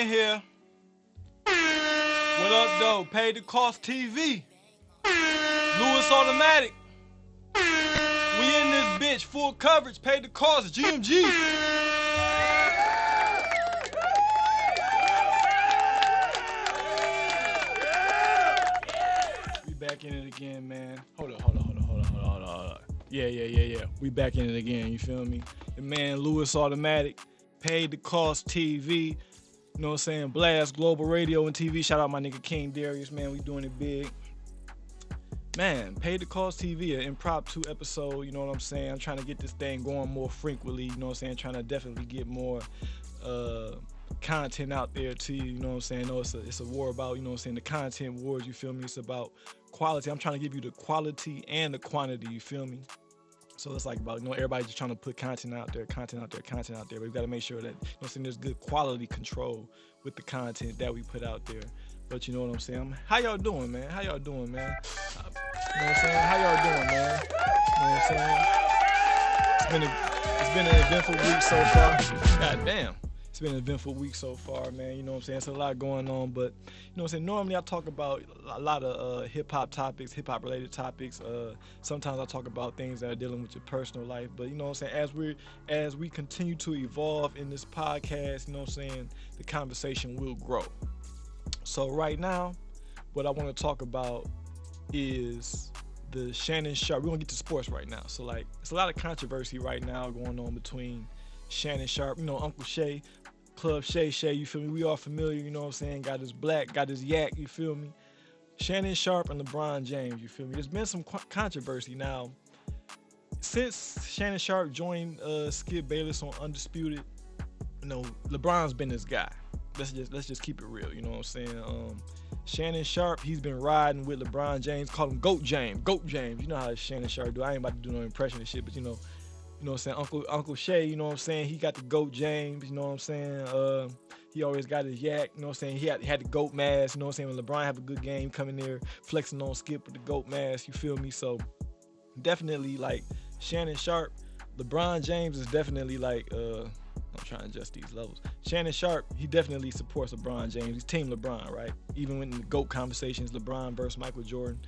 man here. What up, though? Paid the Cost TV. Lewis Automatic. We in this bitch, full coverage, paid the cost, GMG. We back in it again, man. Hold up. Yeah. We back in it again, you feel me? The man Lewis Automatic, paid the cost TV. You know what I'm saying? Blast Global Radio and TV. Shout out my nigga King Darius, man. We doing it big. Man, Paid the Cost TV, an impromptu episode, you know what I'm saying? I'm trying to get this thing going more frequently, you know what I'm saying? Trying to definitely get more content out there to you know what I'm saying? No, it's a war about, you know what I'm saying, the content wars, you feel me? It's about quality. I'm trying to give you the quality and the quantity, you feel me? So it's like about, you know, everybody's just trying to put content out there, but we've got to make sure that, you know what I'm saying, there's good quality control with the content that we put out there. But you know what I'm saying? How y'all doing, man? You know what I'm saying? How y'all doing, man? You know what I'm saying? It's been an eventful week so far. God damn. It's been an eventful week so far, man. You know what I'm saying? It's a lot going on, but you know what I'm saying? Normally I talk about a lot of hip-hop topics, hip-hop related topics. Sometimes I talk about things that are dealing with your personal life, but you know what I'm saying? As we continue to evolve in this podcast, you know what I'm saying? The conversation will grow. So right now, what I want to talk about is the Shannon Sharpe. We're going to get to sports right now. So, like, it's a lot of controversy right now going on between Shannon Sharpe, you know, Uncle Shay, Club Shay, you feel me? We all familiar, you know what I'm saying? Got his black, got his yak, you feel me? Shannon Sharpe and LeBron James, you feel me? There's been some controversy now. Since Shannon Sharpe joined Skip Bayless on Undisputed, you know, LeBron's been this guy. Let's just keep it real, you know what I'm saying? Shannon Sharpe, he's been riding with LeBron James, call him Goat James. You know how Shannon Sharpe do. I ain't about to do no impression and shit, but you know what I'm saying? Uncle Shay, you know what I'm saying? He got the Goat James, you know what I'm saying? He always got his yak, you know what I'm saying? He had the Goat mask, you know what I'm saying? When LeBron have a good game, coming there, flexing on Skip with the Goat mask, you feel me? So definitely like Shannon Sharpe, LeBron James is definitely like I'm trying to adjust these levels. Shannon Sharpe, he definitely supports LeBron James. He's Team LeBron, right? Even when the GOAT conversations, LeBron versus Michael Jordan,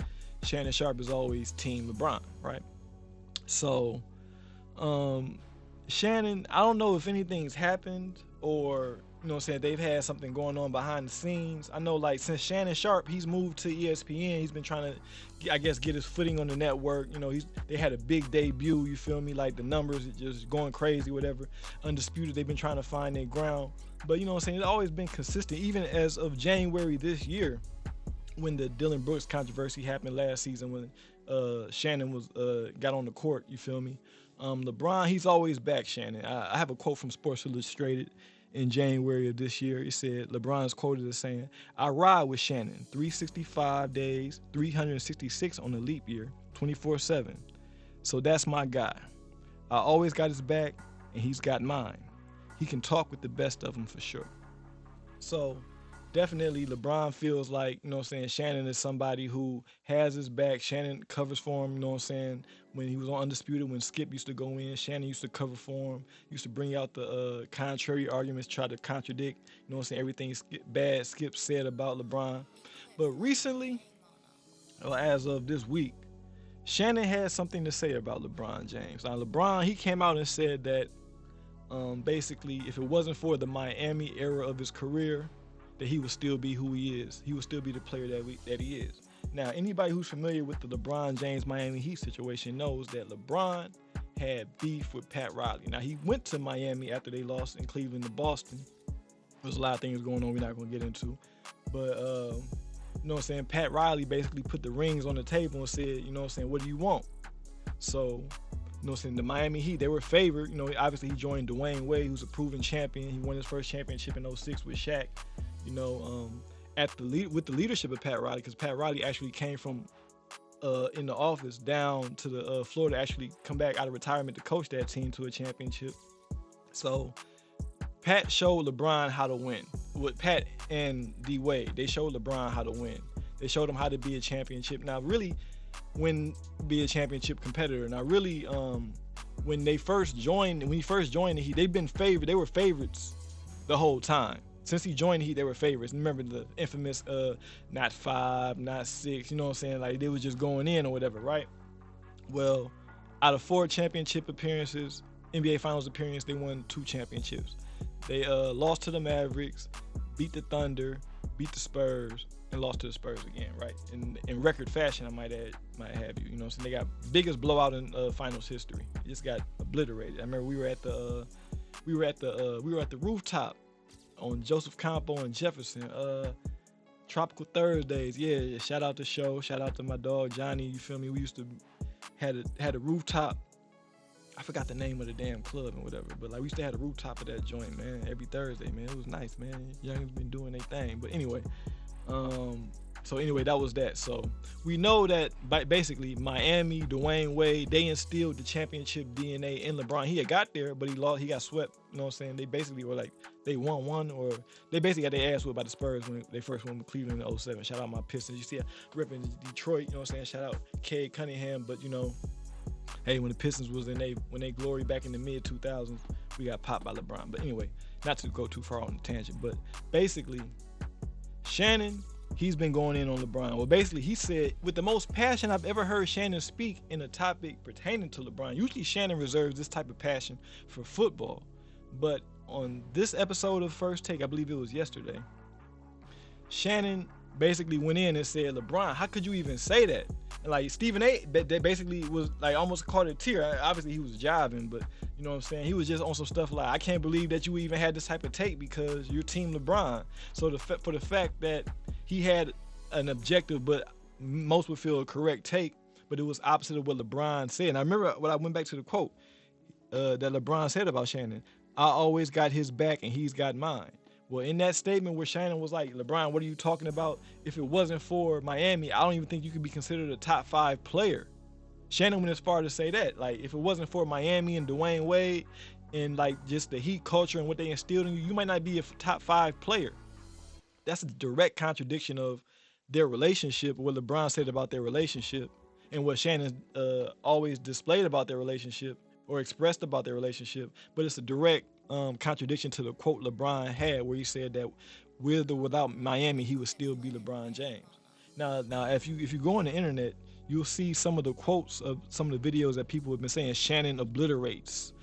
Shannon Sharpe is always Team LeBron, right? So, Shannon, I don't know if anything's happened or, you know what I'm saying, they've had something going on behind the scenes. I know, like, since Shannon Sharpe, he's moved to ESPN, he's been trying to, I guess, get his footing on the network. You know, they had a big debut, you feel me? Like, the numbers are just going crazy, whatever. Undisputed, they've been trying to find their ground. But, you know what I'm saying, it's always been consistent, even as of January this year, when the Dylan Brooks controversy happened last season, when Shannon got on the court, you feel me? LeBron, he's always back, Shannon. I have a quote from Sports Illustrated in January of this year. It said, LeBron's quoted as saying, "I ride with Shannon 365 days, 366 on the leap year, 24/7. So that's my guy. I always got his back, and he's got mine. He can talk with the best of them for sure." So definitely LeBron feels like, you know what I'm saying, Shannon is somebody who has his back. Shannon covers for him, you know what I'm saying? When he was on Undisputed, when Skip used to go in, Shannon used to cover for him, used to bring out the contrary arguments, try to contradict, you know what I'm saying, everything bad Skip said about LeBron. But recently, or as of this week, Shannon had something to say about LeBron James. Now, LeBron, he came out and said that basically, if it wasn't for the Miami era of his career, that he would still be who he is. He would still be the player that he is. Now, anybody who's familiar with the LeBron James Miami Heat situation knows that LeBron had beef with Pat Riley. Now, he went to Miami after they lost in Cleveland to Boston. There's a lot of things going on we're not going to get into. But, you know what I'm saying, Pat Riley basically put the rings on the table and said, you know what I'm saying, what do you want? So, you know what I'm saying, the Miami Heat, they were favored. You know, obviously he joined Dwayne Wade, who's a proven champion. He won his first championship in 2006 with Shaq. You know, with the leadership of Pat Riley, because Pat Riley actually came from in the office down to the Florida, actually come back out of retirement to coach that team to a championship. So Pat showed LeBron how to win. With Pat and D Wade, they showed LeBron how to win. They showed him how to be a championship. Now, really, be a championship competitor. Now, really, when he first joined the Heat, they've been favored. They were favorites the whole time. Since he joined the Heat, they were favorites. Remember the infamous not 5, not 6, you know what I'm saying? Like they was just going in or whatever, right? Well, out of 4 championship appearances, NBA Finals appearance, they won 2 championships. They lost to the Mavericks, beat the Thunder, beat the Spurs, and lost to the Spurs again, right? In record fashion, I might have you. You know what I'm saying? They got biggest blowout in finals history. It just got obliterated. I remember we were at the rooftop on Joseph Campo and Jefferson. Tropical Thursdays. Yeah, shout out to Show. Shout out to my dog Johnny. You feel me? We used to had a rooftop. I forgot the name of the damn club and whatever, but like we used to have a rooftop of that joint, man, every Thursday, man. It was nice, man. Youngins been doing their thing. But anyway, that was that. So we know that basically Miami, Dwayne Wade, they instilled the championship DNA in LeBron. He had got there, but he lost. He got swept. You know what I'm saying? They basically were like, they won one, or they basically got their ass whipped by the Spurs when they first won with Cleveland in 07. Shout out my Pistons. You see, ripping Detroit. You know what I'm saying? Shout out Cade Cunningham. But you know, hey, when the Pistons was when they glory back in the mid 2000s, we got popped by LeBron. But anyway, not to go too far on the tangent, but basically, Shannon, he's been going in on LeBron. Well, basically, he said, with the most passion I've ever heard Shannon speak in a topic pertaining to LeBron. Usually, Shannon reserves this type of passion for football, but on this episode of First Take, I believe it was yesterday, Shannon basically went in and said, LeBron, how could you even say that? And like Stephen A, that basically was like almost caught a tear. Obviously he was jiving, but you know what I'm saying? He was just on some stuff like, I can't believe that you even had this type of take because you're Team LeBron. So for the fact that he had an objective, but most would feel a correct take, but it was opposite of what LeBron said. And I remember when I went back to the quote that LeBron said about Shannon, I always got his back and he's got mine. Well, in that statement where Shannon was like, LeBron, what are you talking about? If it wasn't for Miami, I don't even think you could be considered a top 5 player. Shannon went as far to say that. Like, if it wasn't for Miami and Dwayne Wade and like just the Heat culture and what they instilled in you, you might not be a top 5 player. That's a direct contradiction of their relationship, what LeBron said about their relationship, and what Shannon always displayed about their relationship or expressed about their relationship. But it's a direct contradiction to the quote LeBron had where he said that with or without Miami, he would still be LeBron James. Now, if you go on the internet, you'll see some of the quotes of some of the videos that people have been saying. Shannon obliterates,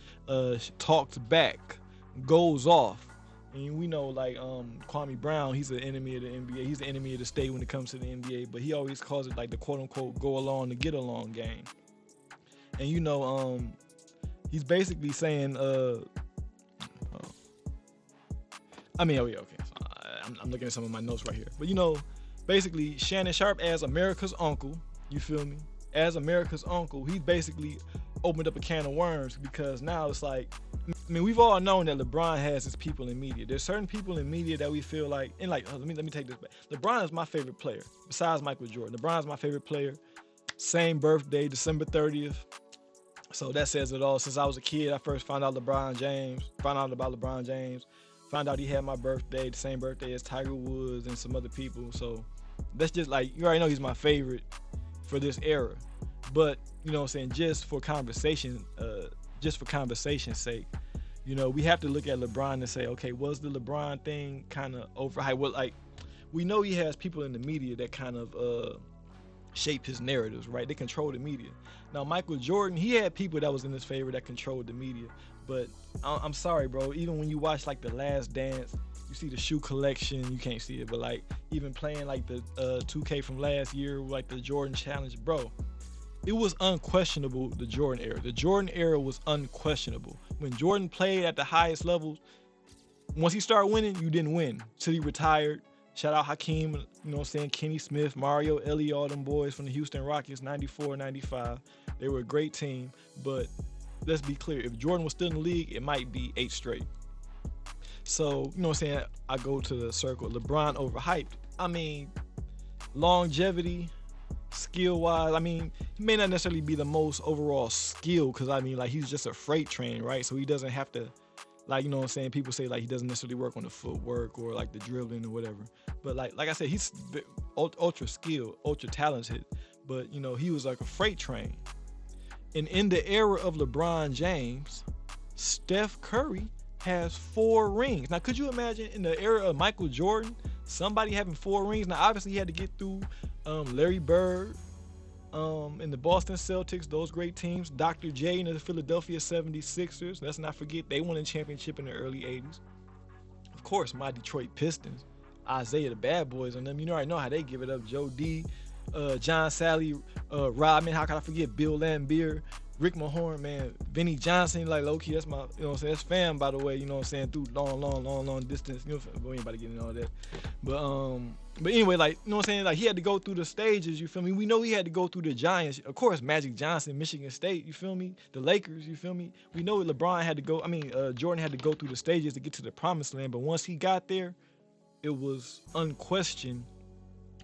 talks back, goes off. And we know like Kwame Brown, he's an enemy of the NBA. He's the enemy of the state when it comes to the NBA, but he always calls it like the quote unquote go along to get along game. And you know, he's basically saying, okay. So, I'm looking at some of my notes right here. But you know, basically Shannon Sharpe as America's uncle, you feel me? As America's uncle, he basically opened up a can of worms because now it's like, I mean, we've all known that LeBron has his people in media. There's certain people in media that we feel like, and like, let me take this back. LeBron is my favorite player, besides Michael Jordan. LeBron's my favorite player. Same birthday, December 30th. So that says it all. Since I was a kid, I first found out about LeBron James. Found out he had my birthday, the same birthday as Tiger Woods and some other people. So that's just like, you already know he's my favorite for this era. But, you know what I'm saying, just for conversation's sake, you know, we have to look at LeBron and say, okay, was the LeBron thing kind of overhyped? Well, like, we know he has people in the media that kind of shape his narratives, right? They control the media. Now, Michael Jordan, he had people that was in his favor that controlled the media. But I'm sorry, bro. Even when you watch like The Last Dance, you see the shoe collection. You can't see it, but like even playing like the 2K from last year, like the Jordan Challenge, bro. It was unquestionable, the Jordan era. The Jordan era was unquestionable. When Jordan played at the highest levels, once he started winning, you didn't win till he retired. Shout out Hakeem, you know what I'm saying, Kenny Smith, Mario Elliott, all them boys from the Houston Rockets, 94, 95. They were a great team, but let's be clear, if Jordan was still in the league, it might be 8 straight. So, you know what I'm saying, I go to the circle. LeBron overhyped. I mean, longevity, skill-wise, I mean, he may not necessarily be the most overall skill because, I mean, like, he's just a freight train, right? So he doesn't have to, like, you know what I'm saying, people say, like, he doesn't necessarily work on the footwork or, like, the dribbling or whatever. But, like I said, he's ultra skilled, ultra talented. But, you know, he was like a freight train. And in the era of LeBron James, Steph Curry has 4 rings. Now, could you imagine in the era of Michael Jordan, somebody having 4 rings? Now, obviously, he had to get through Larry Bird in the Boston Celtics, those great teams. Dr. J in the Philadelphia 76ers. Let's not forget they won a championship in the early 80s. Of course, my Detroit Pistons, Isaiah the Bad Boys on them. You already know how they give it up. Joe D, John Sally, Rodman. How can I forget Bill Laimbeer, Rick Mahorn, man, Vinny Johnson. Like low key, that's my, what I'm saying, that's fam, by the way. You know what I'm saying, through long distance. You know, we ain't about to get into all that. But anyway, like, you know what I'm saying, like he had to go through the stages. You feel me? We know he had to go through the Giants, of course. Magic Johnson, Michigan State. You feel me? The Lakers. You feel me? We know LeBron had to go. Jordan had to go through the stages to get to the promised land. But once he got there, it was unquestioned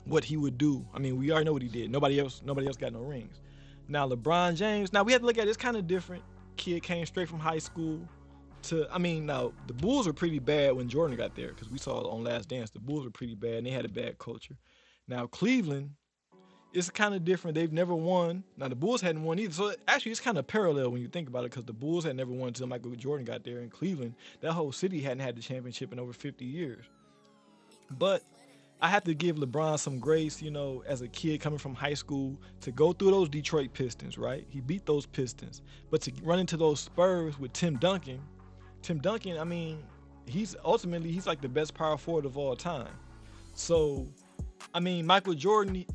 what he would do. I mean, we already know what he did. Nobody else got no rings. Now LeBron James. Now we have to look at it. It's kind of different. Kid came straight from high school to. Now the Bulls were pretty bad when Jordan got there because we saw on Last Dance the Bulls were pretty bad and they had a bad culture. Now Cleveland, it's kind of different. They've never won. Now the Bulls hadn't won either. So actually, it's kind of parallel when you think about it because the Bulls had never won until Michael Jordan got there. In Cleveland, that whole city hadn't had the championship in over 50 years. But I have to give LeBron some grace, as a kid coming from high school to go through those Detroit Pistons, right? He beat those Pistons. But to run into those Spurs with Tim Duncan, he's like the best power forward of all time. So, Michael Jordan,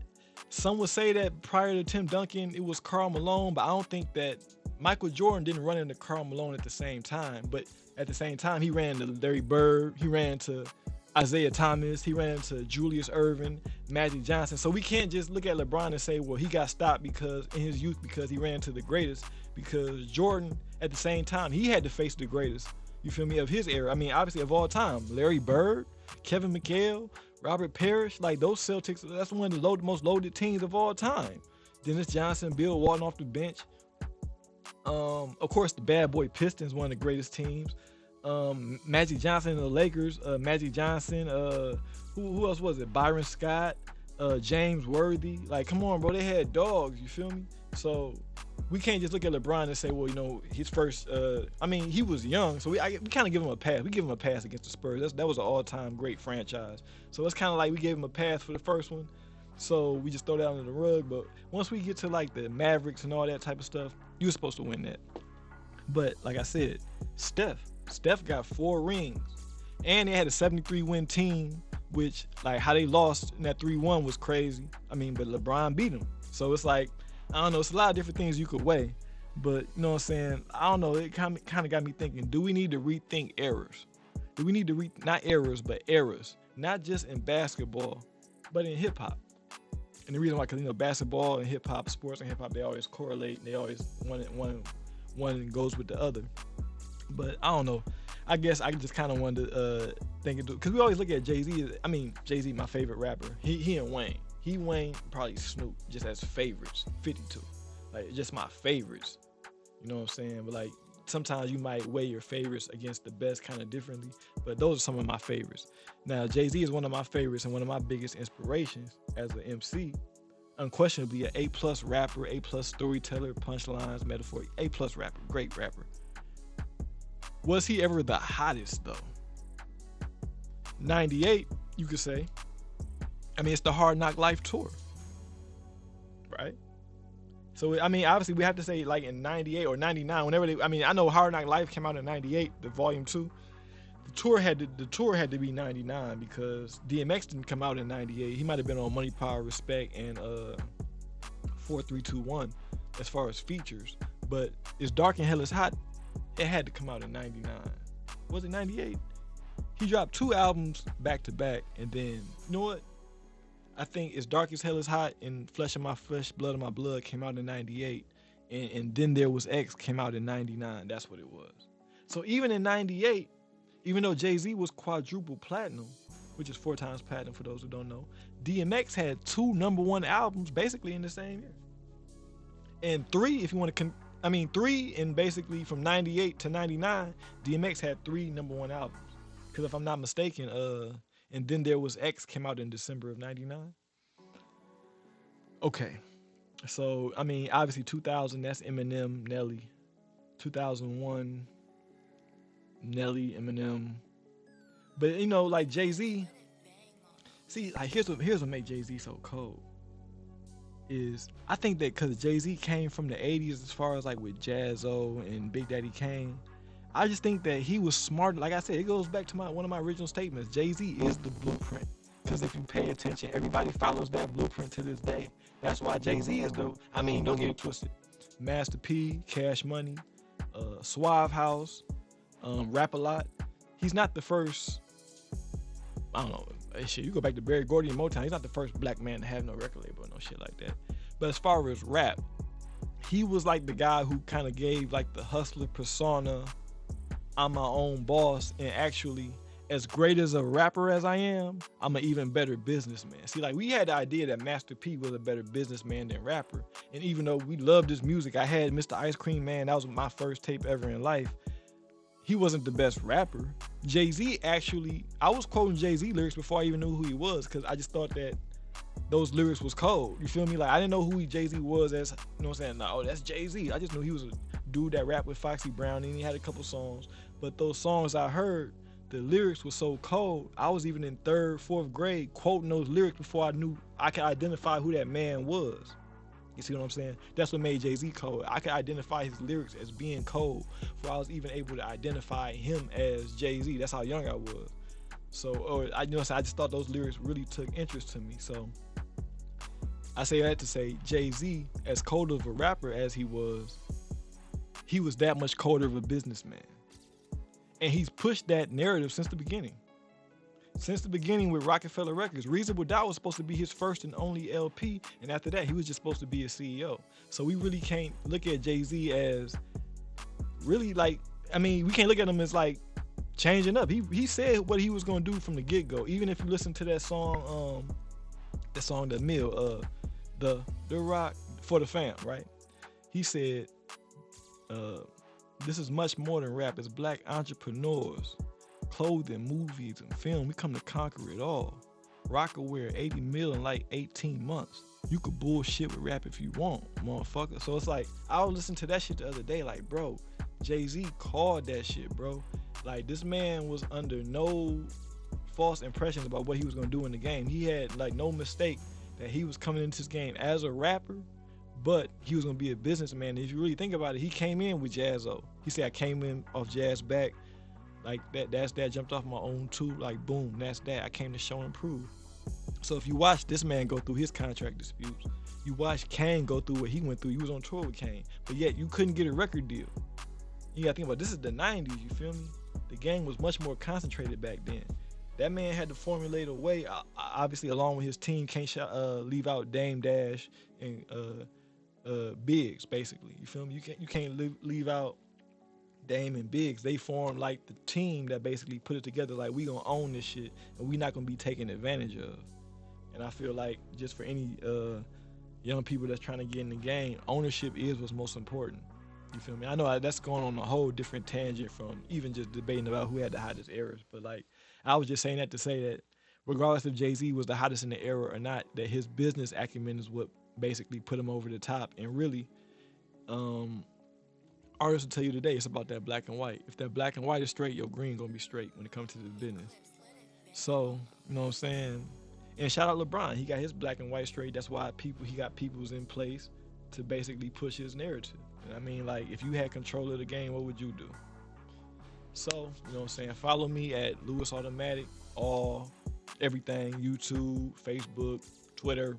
some would say that prior to Tim Duncan, it was Karl Malone, but I don't think that Michael Jordan didn't run into Karl Malone at the same time. But at the same time, he ran to Larry Bird, he ran to Isaiah Thomas, he ran into Julius Erving, Magic Johnson. So we can't just look at LeBron and say, well, he got stopped because in his youth because he ran into the greatest. Because Jordan, at the same time, he had to face the greatest. You feel me? Of his era. Obviously of all time, Larry Bird, Kevin McHale, Robert Parrish, like those Celtics. That's one of the most loaded teams of all time. Dennis Johnson, Bill Walton off the bench. Of course, the Bad Boy Pistons, one of the greatest teams. Magic Johnson and the Lakers, Magic Johnson, who else was it? Byron Scott, James Worthy. Like, come on, bro, they had dogs, you feel me? So we can't just look at LeBron and say, well, his first, he was young, so we kind of give him a pass. We give him a pass against the Spurs. That was an all-time great franchise. So it's kind of like we gave him a pass for the first one, so we just throw that under the rug. But once we get to like the Mavericks and all that type of stuff, you were supposed to win that. But like I said, Steph got 4 rings, and they had a 73-win team, which, like, how they lost in that 3-1 was crazy. But LeBron beat them. So it's like, I don't know, it's a lot of different things you could weigh. But, you know what I'm saying, I don't know, it kind of got me thinking, do we need to rethink errors? Do we need to not errors, but eras? Not just in basketball, but in hip-hop. And the reason why, because, basketball and hip-hop, sports and hip-hop, they always correlate. They always, one goes with the other. But I don't know. I guess I just kind of wanted to think it, because we always look at Jay-Z. Jay-Z, my favorite rapper. He and Wayne. Wayne, probably Snoop, just as favorites. 52, like just my favorites. You know what I'm saying? But like sometimes you might weigh your favorites against the best kind of differently. But those are some of my favorites. Now Jay-Z is one of my favorites and one of my biggest inspirations as an MC. Unquestionably an A+ rapper, A+ storyteller, punchlines, metaphor, A+ rapper, great rapper. Was he ever the hottest though? 98, you could say. It's the Hard Knock Life tour, right? So obviously we have to say like in 98 or 99, whenever they. I know Hard Knock Life came out in 98, the volume 2. The tour had to be 99 because DMX didn't come out in 98. He might have been on Money, Power, Respect and 4321 as far as features. But It's Dark and Hell Is Hot, it had to come out in 99. Was it 98? He dropped 2 albums back to back, and then, you know what? I think It's Dark as Hell Is Hot and Flesh of My Flesh, Blood of My Blood came out in 98. And Then There Was X came out in 99. That's what it was. So even in 98, even though Jay-Z was quadruple platinum, which is 4 times platinum for those who don't know, DMX had 2 #1 albums basically in the same year. And 3, if you want to 3, and basically from 98 to 99, DMX had 3 #1 albums. Because if I'm not mistaken, And Then There Was X came out in December of 99. Okay. So, obviously 2000, that's Eminem, Nelly. 2001, Nelly, Eminem. But you know, like Jay-Z, see, like here's what make Jay-Z so cold. Is I think that because Jay-Z came from the 80s as far as like with Jaz-O and Big Daddy Kane, I just think that he was smart. Like I said, it goes back to one of my original statements. Jay-Z is the blueprint. Because if you pay attention, everybody follows that blueprint to this day. That's why Jay-Z is I mean, don't get it twisted. Master P, Cash Money, Suave House, Rap a Lot. He's not the first, I don't know, shit, you go back to Berry Gordy and Motown, he's not the first black man to have no record label or no shit like that. But as far as rap, he was like the guy who kind of gave like the hustler persona, I'm my own boss, and actually, as great as a rapper as I am, I'm an even better businessman. See, like we had the idea that Master P was a better businessman than rapper. And even though we loved his music, I had Mr. Ice Cream Man, that was my first tape ever in life. He wasn't the best rapper. Jay-Z actually, I was quoting Jay-Z lyrics before I even knew who he was, because I just thought that those lyrics was cold. You feel me? Like I didn't know who Jay-Z was as, you know what I'm saying? No, that's Jay-Z. I just knew he was a dude that rapped with Foxy Brown and he had a couple songs. But those songs I heard, the lyrics were so cold. I was even in 3rd, 4th grade quoting those lyrics before I knew I could identify who that man was. You see what I'm saying? That's what made Jay-Z cold. I could identify his lyrics as being cold before I was even able to identify him as Jay-Z. That's how young I was. So, I just thought those lyrics really took interest to me. So, I say that to say Jay-Z, as cold of a rapper as he was that much colder of a businessman. And he's pushed that narrative since the beginning. Since the beginning with Rockefeller Records, Reasonable Doubt was supposed to be his first and only LP, and after that, he was just supposed to be a CEO. So we really can't look at Jay-Z as really like, I mean, we can't look at him as like changing up. He said what he was gonna do from the get-go. Even if you listen to that song, The Mill, the Rock for the Fam, right? He said, this is much more than rap. It's black entrepreneurs, clothing, movies, and film. We come to conquer it all. Rockaware, 80 mil in like 18 months. You could bullshit with rap if you want, motherfucker. So it's like, I was listening to that shit the other day, like, bro, Jay-Z called that shit, bro. Like, this man was under no false impressions about what he was gonna do in the game. He had like no mistake that he was coming into this game as a rapper, but he was gonna be a businessman. If you really think about it, he came in with Jaz-O. He said, I came in off Jazz back, like that's that, jumped off my own too, like boom, that's that. I came to show and prove. So if you watch this man go through his contract disputes, you watch Kane go through what he went through. He was on tour with Kane, but yet you couldn't get a record deal. You gotta think about, this is the 90s, you feel me? The game was much more concentrated back then. That man had to formulate a way, obviously along with his team, can't leave out Dame Dash and Biggs, basically. You feel me? You can't leave out Dame and Biggs. They formed like the team that basically put it together, like, we gonna own this shit and we not gonna be taken advantage of. And I feel like just for any young people that's trying to get in the game, ownership is what's most important. You feel me? I know that's going on a whole different tangent from even just debating about who had the hottest eras, but like, I was just saying that to say that regardless if Jay-Z was the hottest in the era or not, that his business acumen is what basically put him over the top. And really, artists will tell you today, it's about that black and white. If that black and white is straight, your green gonna be straight when it comes to the business. So, you know what I'm saying? And shout out LeBron, he got his black and white straight. That's why he got peoples in place to basically push his narrative. I mean, like, if you had control of the game, what would you do? So, you know what I'm saying? Follow me at Louis Automatic, everything, YouTube, Facebook, Twitter,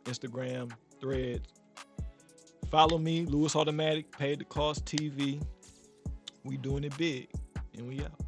Instagram, Threads. Follow me, Louis Automatic, Paid the Cost TV. We doing it big, and we out.